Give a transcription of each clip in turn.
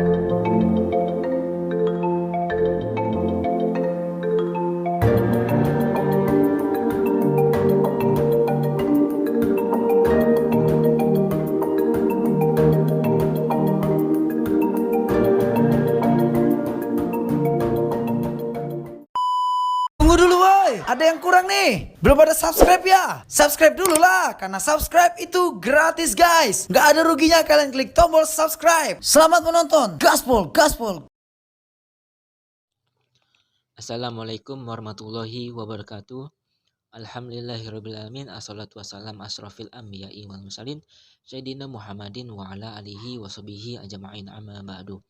Tunggu dulu woi, ada yang kurang nih. Belum ada subscribe ya? Subscribe dulu lah, karena subscribe itu gratis guys. Nggak ada ruginya kalian klik tombol subscribe. Selamat menonton, gaspol, gaspol. Assalamualaikum warahmatullahi wabarakatuh. Alhamdulillahirrabbilalamin. Assalatu wassalam asrafil anbiya'i wal mursalin Sayyidina Muhammadin wa ala alihi wa sahbihi ajma'in amma ba'du.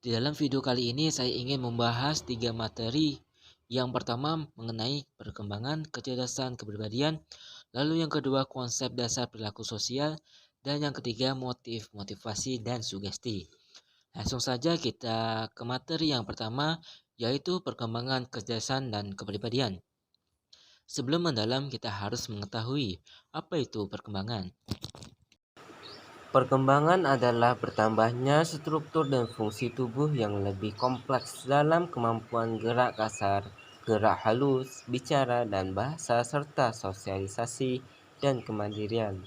Di dalam video kali ini saya ingin membahas 3 materi. Yang pertama mengenai perkembangan kecerdasan kepribadian, lalu yang kedua konsep dasar perilaku sosial, dan yang ketiga motivasi dan sugesti. Langsung saja kita ke materi yang pertama, yaitu perkembangan kecerdasan dan kepribadian. Sebelum mendalam, kita harus mengetahui apa itu perkembangan. Perkembangan adalah bertambahnya struktur dan fungsi tubuh yang lebih kompleks dalam kemampuan gerak kasar, gerak halus, bicara dan bahasa, serta sosialisasi dan kemandirian.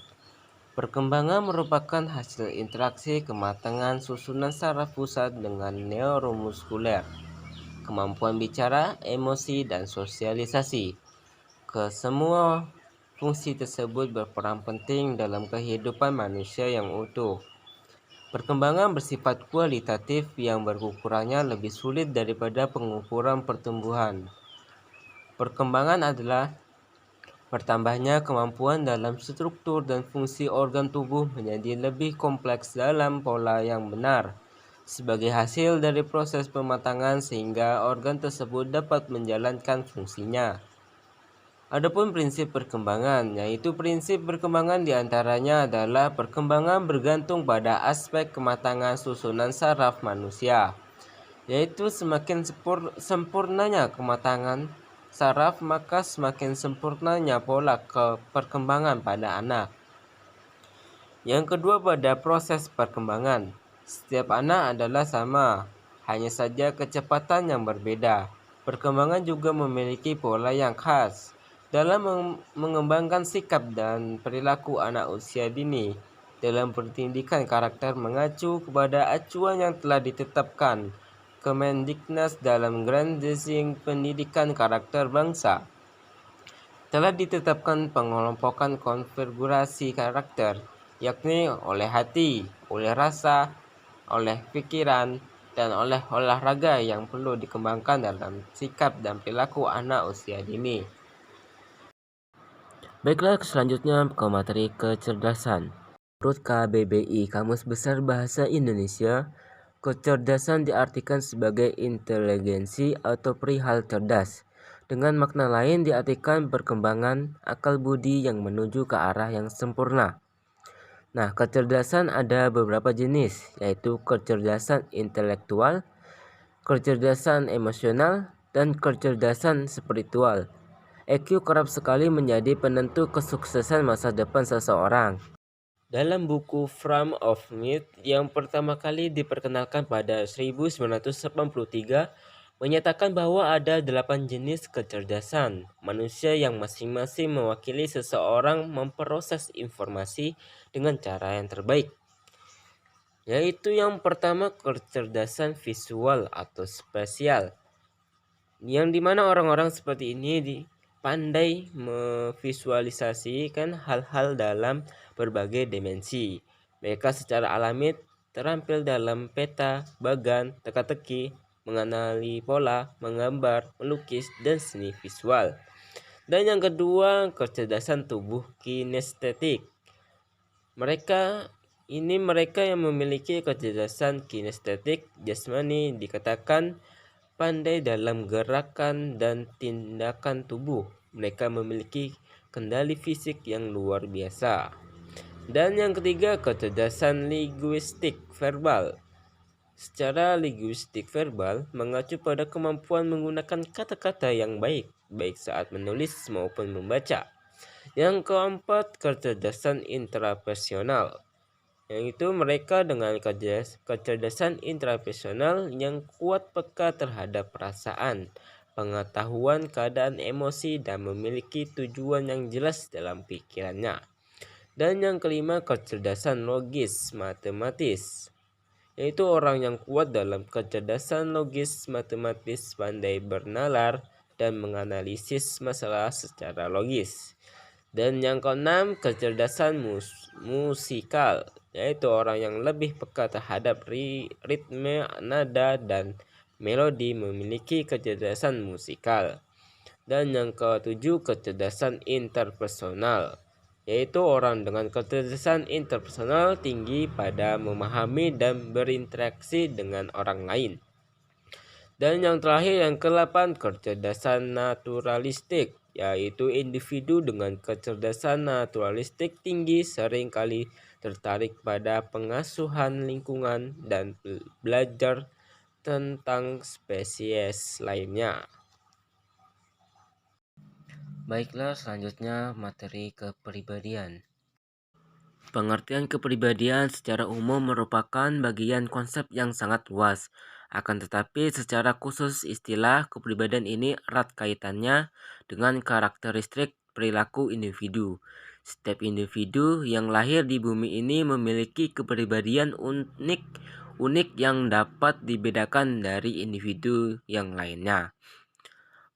Perkembangan merupakan hasil interaksi kematangan susunan saraf pusat dengan neuromuskuler, kemampuan bicara, emosi, dan sosialisasi. Kesemua fungsi tersebut berperan penting dalam kehidupan manusia yang utuh. Perkembangan bersifat kualitatif yang berukurannya lebih sulit daripada pengukuran pertumbuhan. Perkembangan adalah bertambahnya kemampuan dalam struktur dan fungsi organ tubuh menjadi lebih kompleks dalam pola yang benar, sebagai hasil dari proses pematangan sehingga organ tersebut dapat menjalankan fungsinya. Adapun prinsip perkembangan, yaitu prinsip perkembangan diantaranya adalah perkembangan bergantung pada aspek kematangan susunan saraf manusia, yaitu semakin sempurnanya kematangan saraf, maka semakin sempurnanya pola perkembangan pada anak. Yang kedua, pada proses perkembangan, setiap anak adalah sama, hanya saja kecepatan yang berbeda. Perkembangan juga memiliki pola yang khas dalam mengembangkan sikap dan perilaku anak usia dini. Dalam pendidikan karakter mengacu kepada acuan yang telah ditetapkan Kemendiknas dalam Grand Design Pendidikan Karakter Bangsa. Telah ditetapkan pengelompokan konfigurasi karakter, yakni oleh hati, oleh rasa, oleh pikiran, dan oleh olahraga yang perlu dikembangkan dalam sikap dan perilaku anak usia dini. Baiklah, selanjutnya ke materi kecerdasan. Menurut KBBI, Kamus Besar Bahasa Indonesia, kecerdasan diartikan sebagai inteligensi atau perihal cerdas. Dengan makna lain diartikan perkembangan akal budi yang menuju ke arah yang sempurna. Nah, kecerdasan ada beberapa jenis, yaitu kecerdasan intelektual, kecerdasan emosional, dan kecerdasan spiritual. EQ kerap sekali menjadi penentu kesuksesan masa depan seseorang. Dalam buku Frame of Myth yang pertama kali diperkenalkan pada 1983, menyatakan bahwa ada 8 jenis kecerdasan manusia yang masing-masing mewakili seseorang memproses informasi dengan cara yang terbaik. Yaitu yang pertama, kecerdasan visual atau spasial, yang dimana orang-orang seperti ini pandai memvisualisasikan hal-hal dalam berbagai dimensi. Mereka secara alami terampil dalam peta, bagan, teka-teki, mengenali pola, menggambar, melukis, dan seni visual. Dan yang kedua, kecerdasan tubuh kinestetik. Mereka yang memiliki kecerdasan kinestetik jasmani dikatakan pandai dalam gerakan dan tindakan tubuh. Mereka memiliki kendali fisik yang luar biasa. Dan yang ketiga, kecerdasan linguistik verbal. Secara linguistik verbal mengacu pada kemampuan menggunakan kata-kata yang baik saat menulis maupun membaca. Yang keempat, kecerdasan intrapersonal. yaitu mereka dengan kecerdasan intrapersonal yang kuat peka terhadap perasaan, pengetahuan keadaan emosi, dan memiliki tujuan yang jelas dalam pikirannya. Dan yang kelima, kecerdasan logis matematis, yaitu orang yang kuat dalam kecerdasan logis matematis, pandai bernalar dan menganalisis masalah secara logis. Dan yang keenam, kecerdasan musikal, yaitu orang yang lebih peka terhadap ritme, nada, dan melodi, memiliki kecerdasan musikal. Dan yang ketujuh, kecerdasan interpersonal, yaitu orang dengan kecerdasan interpersonal tinggi pada memahami dan berinteraksi dengan orang lain. Dan yang terakhir, yang ke-8, kecerdasan naturalistik, yaitu individu dengan kecerdasan naturalistik tinggi seringkali tertarik pada pengasuhan lingkungan dan belajar tentang spesies lainnya. Baiklah, selanjutnya materi kepribadian. Pengertian kepribadian secara umum merupakan bagian konsep yang sangat luas. Akan tetapi secara khusus istilah kepribadian ini erat kaitannya dengan karakteristik perilaku individu. Setiap individu yang lahir di bumi ini memiliki kepribadian unik yang dapat dibedakan dari individu yang lainnya.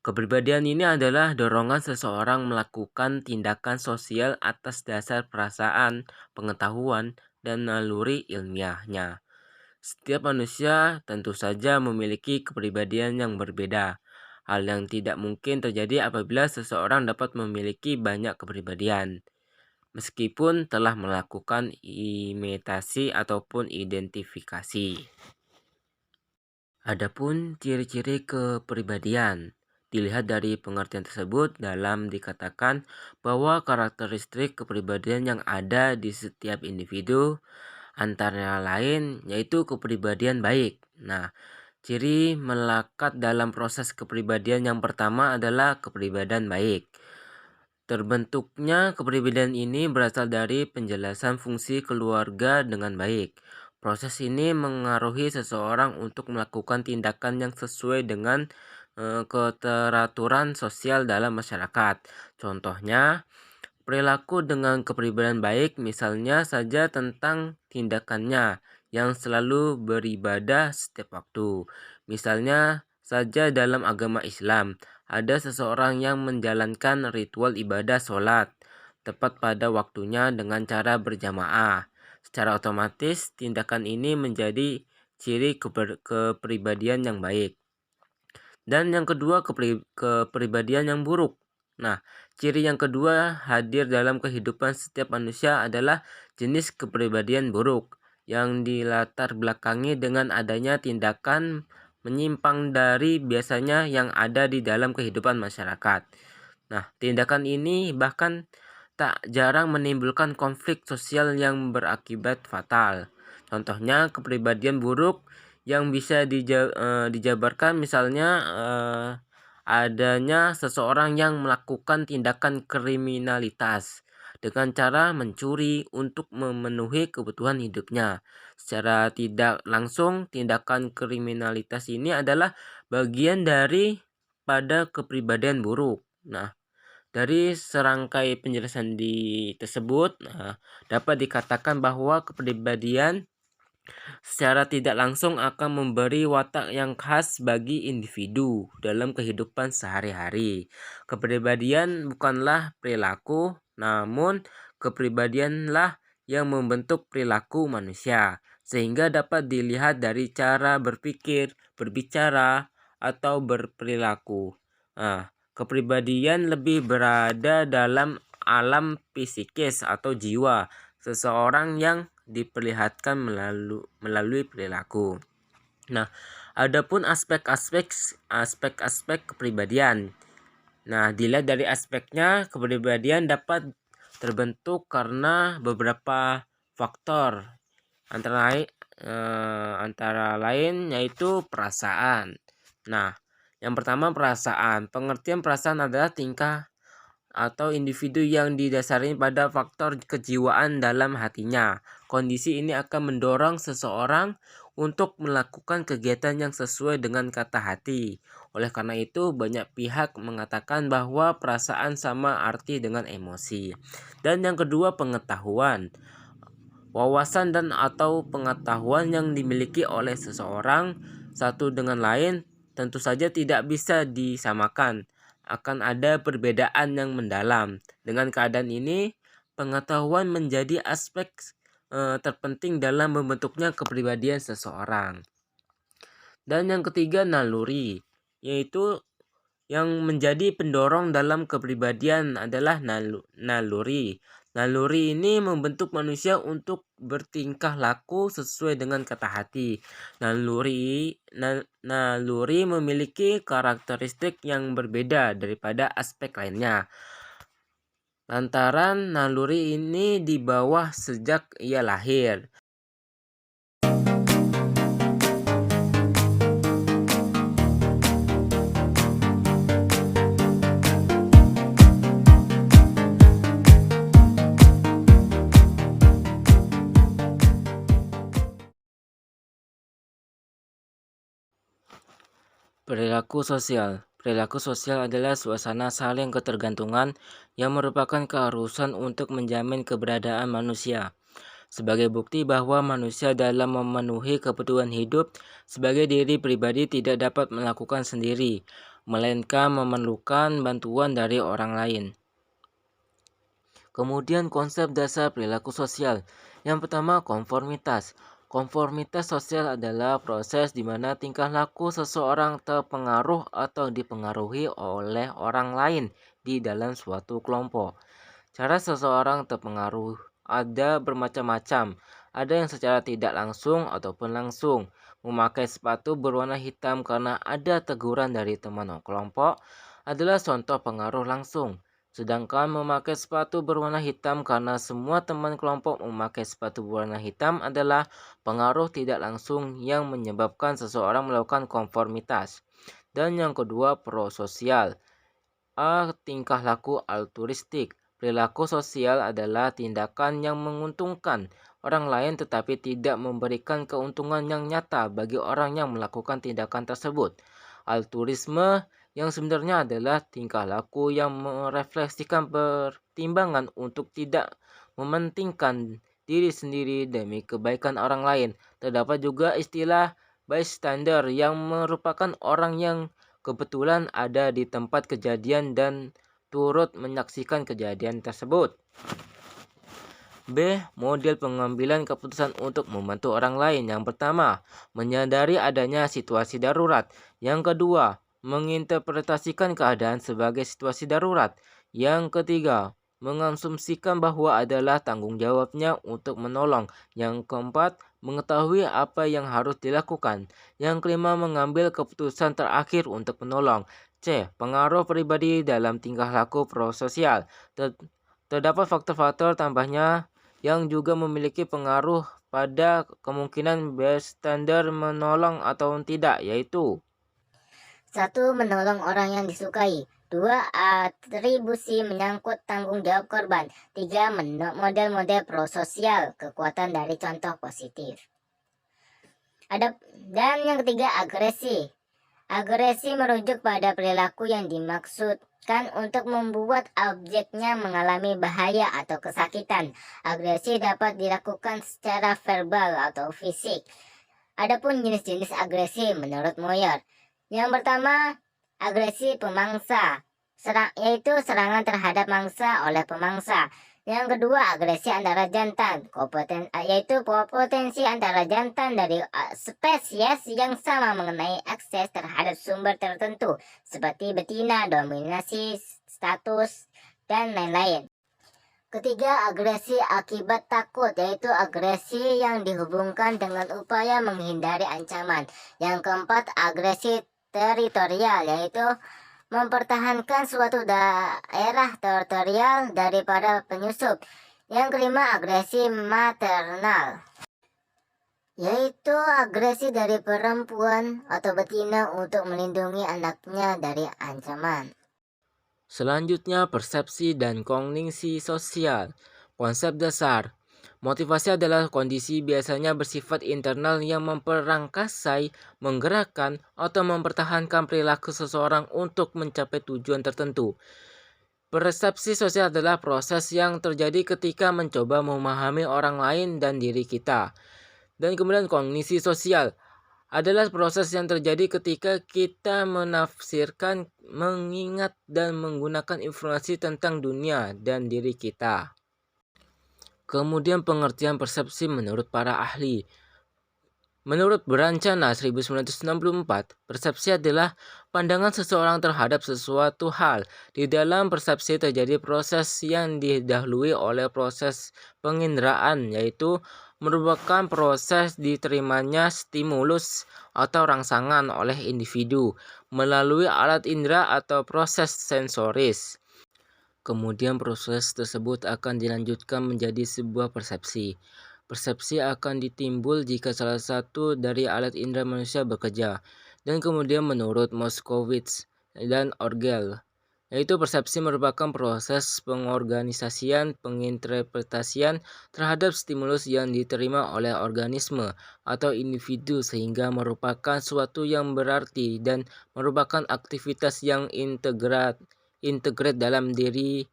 Kepribadian ini adalah dorongan seseorang melakukan tindakan sosial atas dasar perasaan, pengetahuan, dan naluri ilmiahnya. Setiap manusia tentu saja memiliki kepribadian yang berbeda. Hal yang tidak mungkin terjadi apabila seseorang dapat memiliki banyak kepribadian, meskipun telah melakukan imitasi ataupun identifikasi. Adapun ciri-ciri kepribadian dilihat dari pengertian tersebut dalam dikatakan bahwa karakteristik kepribadian yang ada di setiap individu antara lain yaitu kepribadian baik. Nah, ciri melekat dalam proses kepribadian yang pertama adalah kepribadian baik. Terbentuknya kepribadian ini berasal dari penjelasan fungsi keluarga dengan baik. Proses ini mengaruhi seseorang untuk melakukan tindakan yang sesuai dengan keteraturan sosial dalam masyarakat. Contohnya, perilaku dengan kepribadian baik misalnya saja tentang tindakannya yang selalu beribadah setiap waktu. Misalnya saja dalam agama Islam, ada seseorang yang menjalankan ritual ibadah sholat tepat pada waktunya dengan cara berjamaah. Secara otomatis, tindakan ini menjadi ciri kepribadian yang baik. Dan yang kedua, kepribadian yang buruk. Nah, ciri yang kedua hadir dalam kehidupan setiap manusia adalah jenis kepribadian buruk yang dilatar belakangi dengan adanya tindakan menyimpang dari biasanya yang ada di dalam kehidupan masyarakat. Nah, tindakan ini bahkan tak jarang menimbulkan konflik sosial yang berakibat fatal. Contohnya kepribadian buruk yang bisa dijabarkan misalnya adanya seseorang yang melakukan tindakan kriminalitas dengan cara mencuri untuk memenuhi kebutuhan hidupnya. Secara tidak langsung, tindakan kriminalitas ini adalah bagian dari pada kepribadian buruk. Nah, dari serangkai penjelasan tersebut, dapat dikatakan bahwa kepribadian secara tidak langsung akan memberi watak yang khas bagi individu dalam kehidupan sehari-hari. Kepribadian bukanlah perilaku, namun kepribadianlah yang membentuk perilaku manusia, sehingga dapat dilihat dari cara berpikir, berbicara, atau berperilaku. Kepribadian lebih berada dalam alam psikis atau jiwa seseorang yang diperlihatkan melalui perilaku. Nah, adapun aspek-aspek kepribadian. Nah, dilihat dari aspeknya, kepribadian dapat terbentuk karena beberapa faktor. Antara lain yaitu perasaan. Nah, yang pertama perasaan. Pengertian perasaan adalah tingkah atau individu yang didasari pada faktor kejiwaan dalam hatinya. Kondisi ini akan mendorong seseorang untuk melakukan kegiatan yang sesuai dengan kata hati. Oleh karena itu, banyak pihak mengatakan bahwa perasaan sama arti dengan emosi. Dan yang kedua, pengetahuan. Wawasan dan atau pengetahuan yang dimiliki oleh seseorang satu dengan lain tentu saja tidak bisa disamakan. Akan ada perbedaan yang mendalam. Dengan keadaan ini, pengetahuan menjadi aspek terpenting dalam membentuknya kepribadian seseorang. Dan yang ketiga, naluri, yaitu yang menjadi pendorong dalam kepribadian adalah naluri. Naluri ini membentuk manusia untuk bertingkah laku sesuai dengan kata hati. Naluri memiliki karakteristik yang berbeda daripada aspek lainnya. Lantaran naluri ini di bawah sejak ia lahir. Perilaku sosial. Perilaku sosial adalah suasana saling ketergantungan yang merupakan keharusan untuk menjamin keberadaan manusia. Sebagai bukti bahwa manusia dalam memenuhi kebutuhan hidup sebagai diri pribadi tidak dapat melakukan sendiri, melainkan memerlukan bantuan dari orang lain. Kemudian konsep dasar perilaku sosial. Yang pertama, konformitas. Konformitas sosial adalah proses di mana tingkah laku seseorang terpengaruh atau dipengaruhi oleh orang lain di dalam suatu kelompok. Cara seseorang terpengaruh ada bermacam-macam. Ada yang secara tidak langsung ataupun langsung. Memakai sepatu berwarna hitam karena ada teguran dari teman kelompok adalah contoh pengaruh langsung. Sedangkan memakai sepatu berwarna hitam karena semua teman kelompok memakai sepatu berwarna hitam adalah pengaruh tidak langsung yang menyebabkan seseorang melakukan konformitas. Dan yang kedua, prososial. Tingkah laku altruistik. Perilaku sosial adalah tindakan yang menguntungkan orang lain tetapi tidak memberikan keuntungan yang nyata bagi orang yang melakukan tindakan tersebut. Altruisme yang sebenarnya adalah tingkah laku yang merefleksikan pertimbangan untuk tidak mementingkan diri sendiri demi kebaikan orang lain. Terdapat juga istilah bystander yang merupakan orang yang kebetulan ada di tempat kejadian dan turut menyaksikan kejadian tersebut. B. Model pengambilan keputusan untuk membantu orang lain. Yang pertama, menyadari adanya situasi darurat. Yang kedua, menginterpretasikan keadaan sebagai situasi darurat. Yang ketiga, mengasumsikan bahwa adalah tanggung jawabnya untuk menolong. Yang keempat, mengetahui apa yang harus dilakukan. Yang kelima, mengambil keputusan terakhir untuk menolong. C. Pengaruh pribadi dalam tingkah laku prososial. Terdapat faktor-faktor tambahnya yang juga memiliki pengaruh pada kemungkinan bystander menolong atau tidak, yaitu 1. Menolong orang yang disukai. 2. Atribusi menyangkut tanggung jawab korban. 3. Model-model prososial, kekuatan dari contoh positif. Dan yang ketiga, agresi. Agresi merujuk pada perilaku yang dimaksudkan untuk membuat objeknya mengalami bahaya atau kesakitan. Agresi dapat dilakukan secara verbal atau fisik. Adapun jenis-jenis agresi menurut Moyer. Yang pertama, agresi pemangsa, yaitu serangan terhadap mangsa oleh pemangsa. Yang kedua, agresi antara jantan, yaitu potensi antara jantan dari spesies yang sama mengenai akses terhadap sumber tertentu, seperti betina, dominasi, status, dan lain-lain. Ketiga, agresi akibat takut, yaitu agresi yang dihubungkan dengan upaya menghindari ancaman. Yang keempat, agresi teritorial, yaitu mempertahankan suatu daerah teritorial daripada penyusup. Yang kelima, agresi maternal, yaitu agresi dari perempuan atau betina untuk melindungi anaknya dari ancaman. Selanjutnya, persepsi dan kognisi sosial. Konsep dasar. Motivasi adalah kondisi biasanya bersifat internal yang memperangkasai, menggerakkan, atau mempertahankan perilaku seseorang untuk mencapai tujuan tertentu. Persepsi sosial adalah proses yang terjadi ketika mencoba memahami orang lain dan diri kita. Dan kemudian kognisi sosial adalah proses yang terjadi ketika kita menafsirkan, mengingat, dan menggunakan informasi tentang dunia dan diri kita. Kemudian pengertian persepsi menurut para ahli. Menurut Berancana 1964, persepsi adalah pandangan seseorang terhadap sesuatu hal. Di dalam persepsi terjadi proses yang didahului oleh proses penginderaan, yaitu merupakan proses diterimanya stimulus atau rangsangan oleh individu melalui alat indera atau proses sensoris. Kemudian proses tersebut akan dilanjutkan menjadi sebuah persepsi. Persepsi akan ditimbul jika salah satu dari alat indera manusia bekerja. Dan kemudian menurut Moskowitz dan Orgel, yaitu persepsi merupakan proses pengorganisasian, penginterpretasian terhadap stimulus yang diterima oleh organisme atau individu sehingga merupakan suatu yang berarti dan merupakan aktivitas yang integrate dalam diri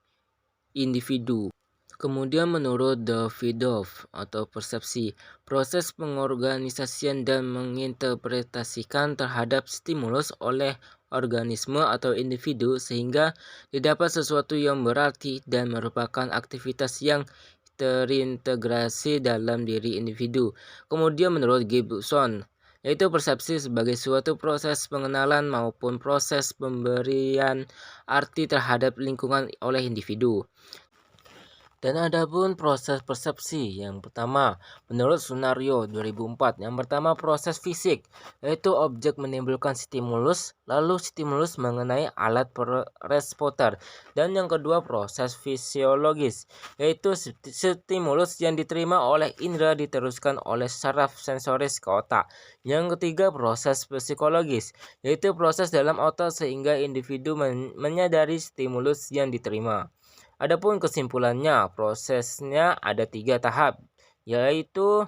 individu. Kemudian menurut Davidoff atau persepsi, proses pengorganisasian dan menginterpretasikan terhadap stimulus oleh organisme atau individu sehingga didapat sesuatu yang berarti dan merupakan aktivitas yang terintegrasi dalam diri individu. Kemudian menurut Gibson, yaitu persepsi sebagai suatu proses pengenalan maupun proses pemberian arti terhadap lingkungan oleh individu. Dan adapun proses persepsi yang pertama, menurut Sunario 2004, yang pertama proses fisik, yaitu objek menimbulkan stimulus, lalu stimulus mengenai alat responer. Dan yang kedua proses fisiologis, yaitu stimulus yang diterima oleh indera diteruskan oleh saraf sensoris ke otak. Yang ketiga proses psikologis, yaitu proses dalam otak sehingga individu menyadari stimulus yang diterima. Adapun kesimpulannya, prosesnya ada 3 tahap, yaitu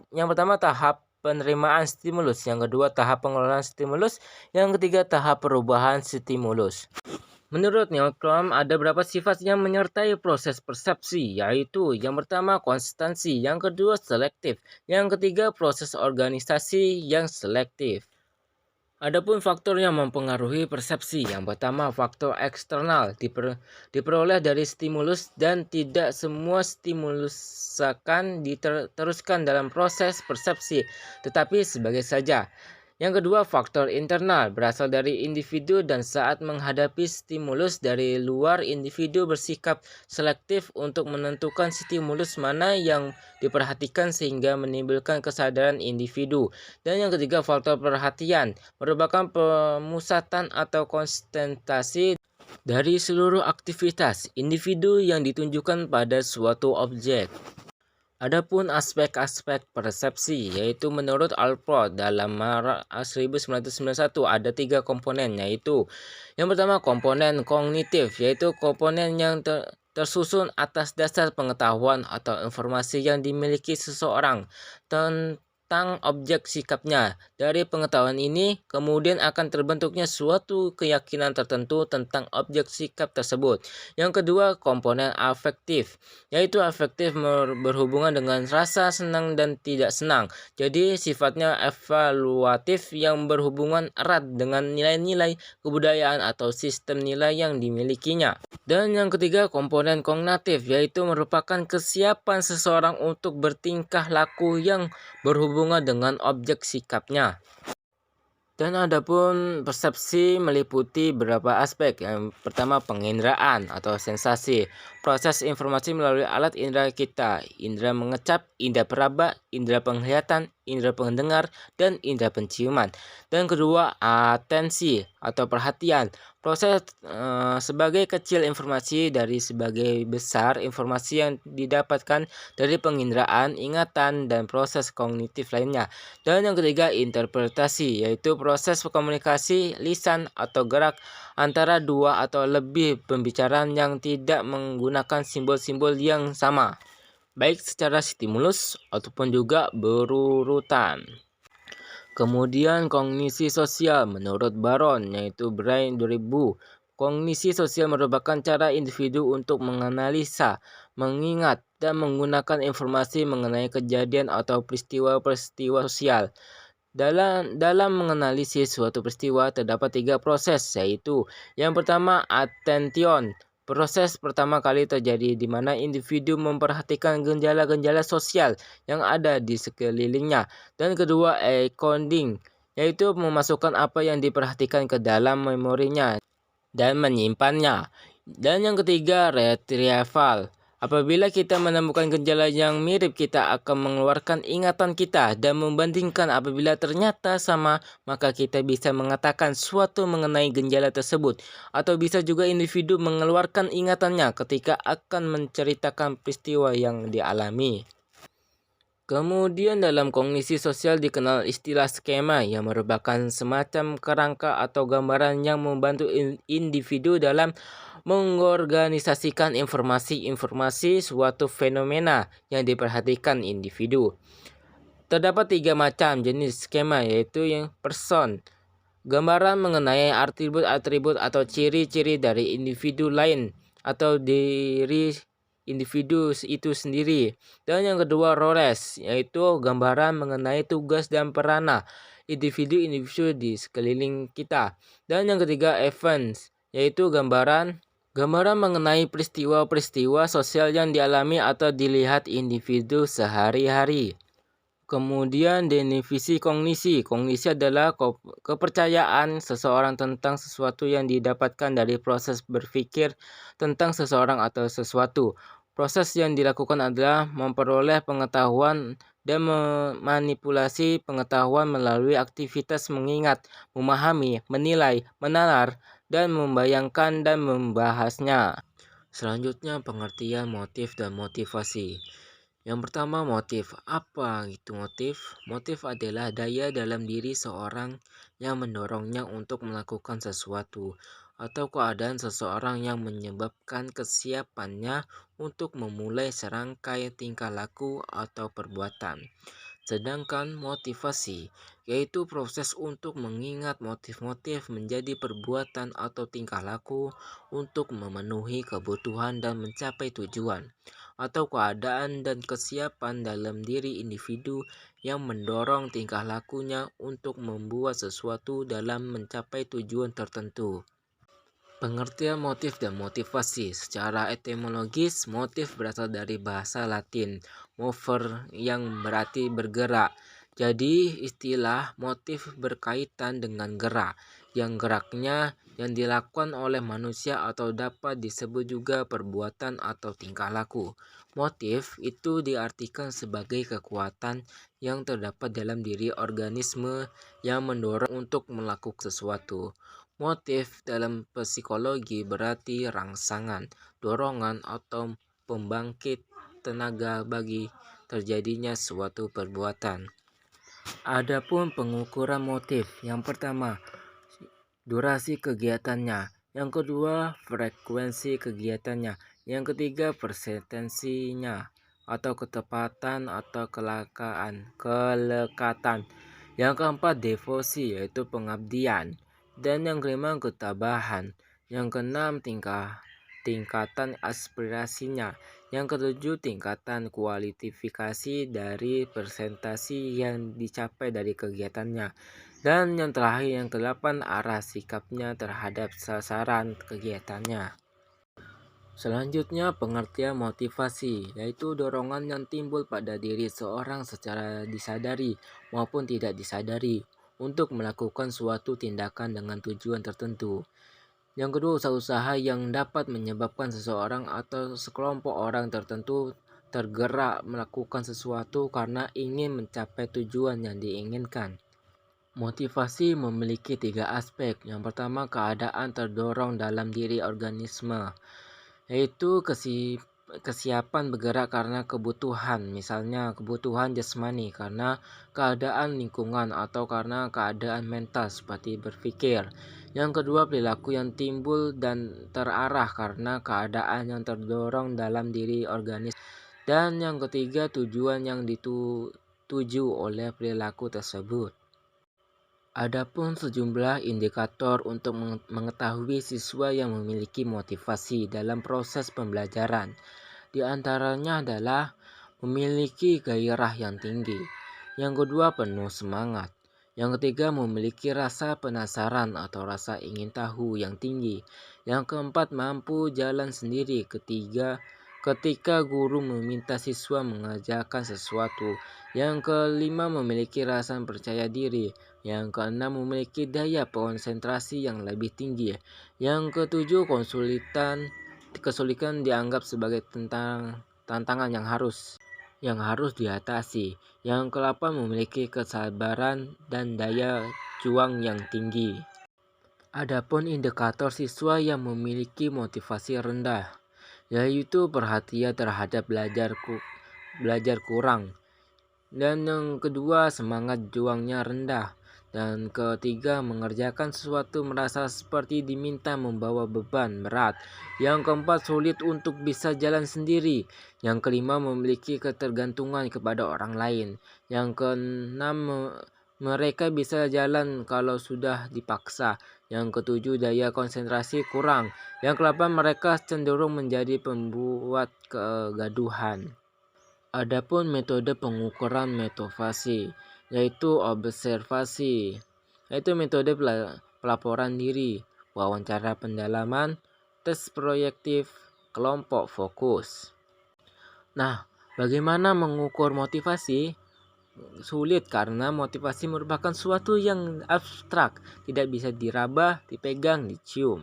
yang pertama tahap penerimaan stimulus, yang kedua tahap pengelolaan stimulus, yang ketiga tahap perubahan stimulus. Menurut Newcomb, ada beberapa sifat yang menyertai proses persepsi, yaitu yang pertama konsistensi, yang kedua selektif, yang ketiga proses organisasi yang selektif. Adapun faktor yang mempengaruhi persepsi, yang pertama faktor eksternal diperoleh dari stimulus dan tidak semua stimulus akan diteruskan dalam proses persepsi, tetapi sebagai saja. Yang kedua, faktor internal berasal dari individu dan saat menghadapi stimulus dari luar, individu bersikap selektif untuk menentukan stimulus mana yang diperhatikan sehingga menimbulkan kesadaran individu. Dan yang ketiga, faktor perhatian merupakan pemusatan atau konsentrasi dari seluruh aktivitas individu yang ditunjukkan pada suatu objek. Adapun aspek-aspek persepsi, yaitu menurut Alport dalam Maret 1991 ada 3 komponen, yaitu yang pertama komponen kognitif, yaitu komponen yang tersusun atas dasar pengetahuan atau informasi yang dimiliki seseorang tentang objek sikapnya. Dari pengetahuan ini kemudian akan terbentuknya suatu keyakinan tertentu tentang objek sikap tersebut. Yang kedua, komponen afektif, yaitu afektif berhubungan dengan rasa senang dan tidak senang. Jadi sifatnya evaluatif yang berhubungan erat dengan nilai-nilai kebudayaan atau sistem nilai yang dimilikinya. Dan yang ketiga, komponen kognitif, yaitu merupakan kesiapan seseorang untuk bertingkah laku yang berhubungan dengan objek sikapnya. Dan adapun persepsi meliputi beberapa aspek. Yang pertama penginderaan atau sensasi. proses informasi melalui alat indera kita, indera mengecap, indera peraba, indera penglihatan, indera pendengar, dan indera penciuman. Dan kedua, atensi atau perhatian. Proses sebagai kecil informasi dari sebagai besar informasi yang didapatkan dari penginderaan, ingatan, dan proses kognitif lainnya. Dan yang ketiga, interpretasi, yaitu proses komunikasi lisan atau gerak antara dua atau lebih pembicaraan yang tidak menggunakan simbol-simbol yang sama, baik secara stimulus ataupun juga berurutan. Kemudian kognisi sosial menurut Baron, yaitu Brain 2000. Kognisi sosial merupakan cara individu untuk menganalisa, mengingat, dan menggunakan informasi mengenai kejadian atau peristiwa-peristiwa sosial. Dalam menganalisis suatu peristiwa terdapat 3 proses, yaitu yang pertama attention. Proses pertama kali terjadi di mana individu memperhatikan gejala-gejala sosial yang ada di sekelilingnya. Dan kedua encoding, yaitu memasukkan apa yang diperhatikan ke dalam memorinya dan menyimpannya. Dan yang ketiga retrieval. Apabila kita menemukan gejala yang mirip, kita akan mengeluarkan ingatan kita dan membandingkan. Apabila ternyata sama, maka kita bisa mengatakan suatu mengenai gejala tersebut. Atau bisa juga individu mengeluarkan ingatannya ketika akan menceritakan peristiwa yang dialami. Kemudian dalam kognisi sosial dikenal istilah skema yang merupakan semacam kerangka atau gambaran yang membantu individu dalam mengorganisasikan informasi-informasi suatu fenomena yang diperhatikan individu. Terdapat 3 macam jenis skema, yaitu yang person, gambaran mengenai atribut-atribut atau ciri-ciri dari individu lain atau diri individu itu sendiri. Dan yang kedua roles, yaitu gambaran mengenai tugas dan peranan individu-individu di sekeliling kita. Dan yang ketiga events, yaitu gambaran mengenai peristiwa-peristiwa sosial yang dialami atau dilihat individu sehari-hari. Kemudian definisi kognisi. Kognisi adalah kepercayaan seseorang tentang sesuatu yang didapatkan dari proses berpikir tentang seseorang atau sesuatu. Proses yang dilakukan adalah memperoleh pengetahuan dan memanipulasi pengetahuan melalui aktivitas mengingat, memahami, menilai, menalar, dan membayangkan dan membahasnya. Selanjutnya pengertian motif dan motivasi. Yang pertama motif. Apa itu motif? Motif adalah daya dalam diri seorang yang mendorongnya untuk melakukan sesuatu atau keadaan seseorang yang menyebabkan kesiapannya untuk memulai serangkai tingkah laku atau perbuatan. Sedangkan motivasi, yaitu proses untuk mengingat motif-motif menjadi perbuatan atau tingkah laku untuk memenuhi kebutuhan dan mencapai tujuan, atau keadaan dan kesiapan dalam diri individu yang mendorong tingkah lakunya untuk membuat sesuatu dalam mencapai tujuan tertentu. Pengertian motif dan motivasi. Secara etimologis, motif berasal dari bahasa Latin mover yang berarti bergerak. Jadi istilah motif berkaitan dengan gerak, yang geraknya yang dilakukan oleh manusia atau dapat disebut juga perbuatan atau tingkah laku. Motif itu diartikan sebagai kekuatan yang terdapat dalam diri organisme yang mendorong untuk melakukan sesuatu. Motif dalam psikologi berarti rangsangan, dorongan, atau pembangkit tenaga bagi terjadinya suatu perbuatan. Adapun pengukuran motif, yang pertama, durasi kegiatannya, yang kedua, frekuensi kegiatannya, yang ketiga, persentensinya atau ketepatan atau kelekatan, yang keempat, devosi yaitu pengabdian, dan yang kelima ketabahan, yang keenam tingkatan aspirasinya, yang ketujuh tingkatan kualifikasi dari presentasi yang dicapai dari kegiatannya, dan yang terakhir yang kedelapan arah sikapnya terhadap sasaran kegiatannya. Selanjutnya pengertian motivasi, yaitu dorongan yang timbul pada diri seorang secara disadari maupun tidak disadari untuk melakukan suatu tindakan dengan tujuan tertentu. Yang kedua, usaha-usaha yang dapat menyebabkan seseorang atau sekelompok orang tertentu tergerak melakukan sesuatu karena ingin mencapai tujuan yang diinginkan. Motivasi memiliki 3 aspek. Yang pertama, keadaan terdorong dalam diri organisme, yaitu kesiapan bergerak karena kebutuhan, misalnya kebutuhan jasmani karena keadaan lingkungan atau karena keadaan mental seperti berpikir. Yang kedua, perilaku yang timbul dan terarah karena keadaan yang terdorong dalam diri organisme. Dan yang ketiga, tujuan yang dituju oleh perilaku tersebut. Adapun sejumlah indikator untuk mengetahui siswa yang memiliki motivasi dalam proses pembelajaran. Di antaranya adalah memiliki gairah yang tinggi. Yang kedua, penuh semangat. Yang ketiga, memiliki rasa penasaran atau rasa ingin tahu yang tinggi. Yang keempat, mampu jalan sendiri. Ketika guru meminta siswa mengerjakan sesuatu. Yang kelima, memiliki rasa percaya diri. Yang keenam, memiliki daya konsentrasi yang lebih tinggi. Yang ketujuh, kesulitan dianggap sebagai tantangan yang harus diatasi. Yang ke-8, memiliki kesabaran dan daya juang yang tinggi. Adapun indikator siswa yang memiliki motivasi rendah, yaitu perhatian terhadap belajar kurang. Dan yang kedua, semangat juangnya rendah. Dan ketiga, mengerjakan sesuatu merasa seperti diminta membawa beban berat. Yang keempat, sulit untuk bisa jalan sendiri. Yang kelima, memiliki ketergantungan kepada orang lain. Yang keenam, mereka bisa jalan kalau sudah dipaksa. Yang ketujuh, daya konsentrasi kurang. Yang kedelapan, mereka cenderung menjadi pembuat kegaduhan. Adapun metode pengukuran motivasi, yaitu observasi, yaitu metode pelaporan diri, wawancara pendalaman, tes proyektif, kelompok fokus. Nah, bagaimana mengukur motivasi? Sulit karena motivasi merupakan suatu yang abstrak, tidak bisa diraba, dipegang, dicium.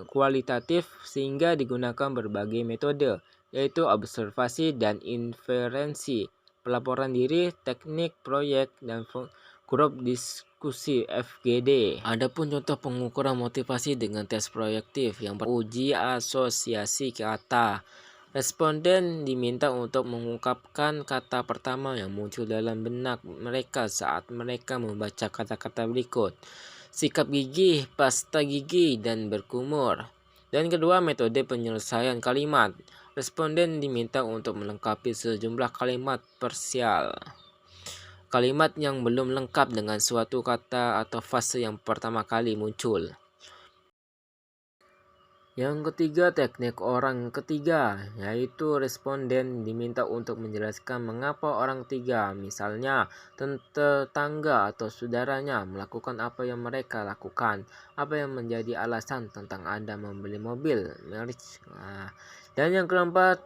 Kualitatif sehingga digunakan berbagai metode, yaitu observasi dan inferensi, pelaporan diri, teknik proyek, dan grup diskusi FGD. Adapun contoh pengukuran motivasi dengan tes proyektif yang uji asosiasi kata. Responden diminta untuk mengungkapkan kata pertama yang muncul dalam benak mereka saat mereka membaca kata-kata berikut. Sikap gigih, pasta gigi, dan berkumur. Dan kedua, metode penyelesaian kalimat. Responden diminta untuk melengkapi sejumlah kalimat parsial. Kalimat yang belum lengkap dengan suatu kata atau fase yang pertama kali muncul. Yang ketiga, teknik orang ketiga, yaitu responden diminta untuk menjelaskan mengapa orang ketiga, misalnya tetangga atau saudaranya, melakukan apa yang mereka lakukan, apa yang menjadi alasan tentang Anda membeli mobil, Dan yang keempat,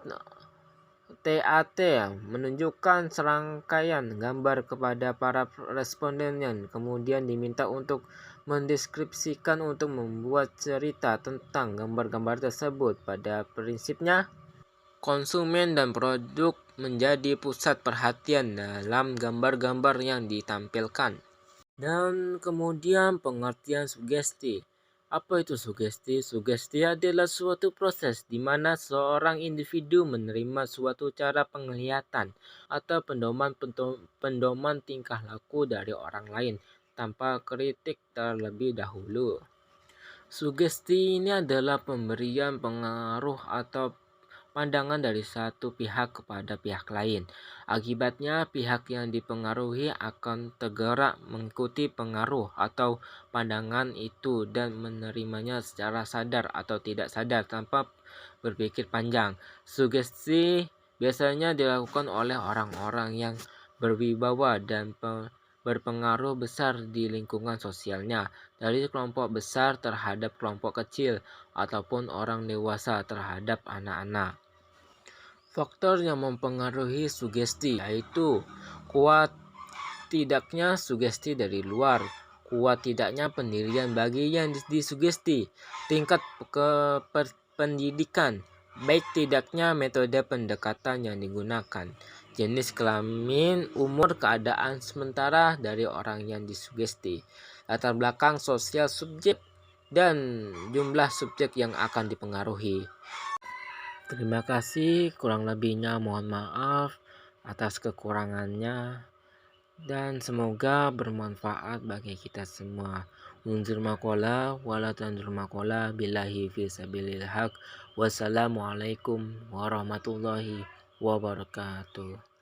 TAT, menunjukkan serangkaian gambar kepada para responden yang kemudian diminta untuk mendeskripsikan untuk membuat cerita tentang gambar-gambar tersebut. Pada prinsipnya, konsumen dan produk menjadi pusat perhatian dalam gambar-gambar yang ditampilkan. Dan kemudian pengertian sugesti. Apa itu sugesti? Sugesti adalah suatu proses di mana seorang individu menerima suatu cara penglihatan atau pendoman tingkah laku dari orang lain tanpa kritik terlebih dahulu. Sugesti ini adalah pemberian pengaruh atau pandangan dari satu pihak kepada pihak lain. Akibatnya, pihak yang dipengaruhi akan tergerak mengikuti pengaruh atau pandangan itu dan menerimanya secara sadar atau tidak sadar tanpa berpikir panjang. Sugesti biasanya dilakukan oleh orang-orang yang berwibawa dan berpengaruh besar di lingkungan sosialnya, dari kelompok besar terhadap kelompok kecil ataupun orang dewasa terhadap anak-anak. Faktor yang mempengaruhi sugesti yaitu kuat tidaknya sugesti dari luar, kuat tidaknya pendirian bagi yang disugesti, tingkat pendidikan, baik tidaknya metode pendekatan yang digunakan, jenis kelamin, umur, keadaan sementara dari orang yang disugesti, latar belakang sosial subjek, dan jumlah subjek yang akan dipengaruhi. Terima kasih, kurang lebihnya mohon maaf atas kekurangannya, dan semoga bermanfaat bagi kita semua. Unzur makola wala tanzur makola billahi fi sabilil haq. Wassalamualaikum warahmatullahi wabarakatuh.